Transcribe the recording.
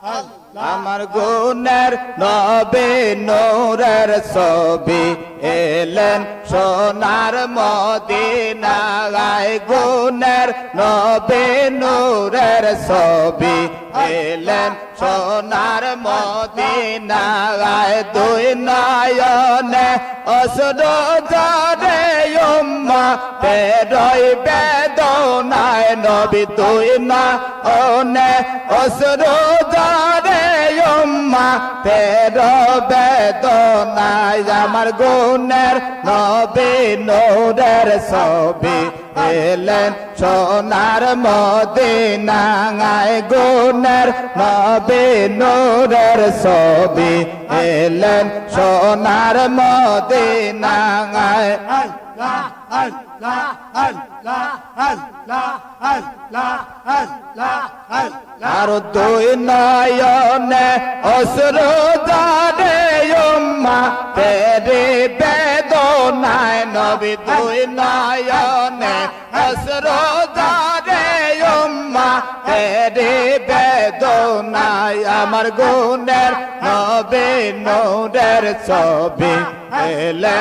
আমার গুণের নবী নূরের ছবি এলেন সোনার মদিনায় গুণের নবী নূরের ছবি এলেন সোনার মদিনায় দুই নয়নে অশ্রু ঝরে উম্মা তেরই বেদনায় নবী দুই নয়নে অশ্রু ঝরে উম্মা তের বেদনায় আমার গুণের নবী নূরের ছবি এলেন সোনার মদিনায় গুণের নবী নূরের ছবি এলেন সোনার মদিনায় আর দুই নয়নে অশ্রু ঝরে উম্মা তেরি বেদনায় নবী দুই নয়নে অশ্রু ঝরে উম্মা তেরি বেদনায় আমার গুণের নবী নূরের ছবি এলেন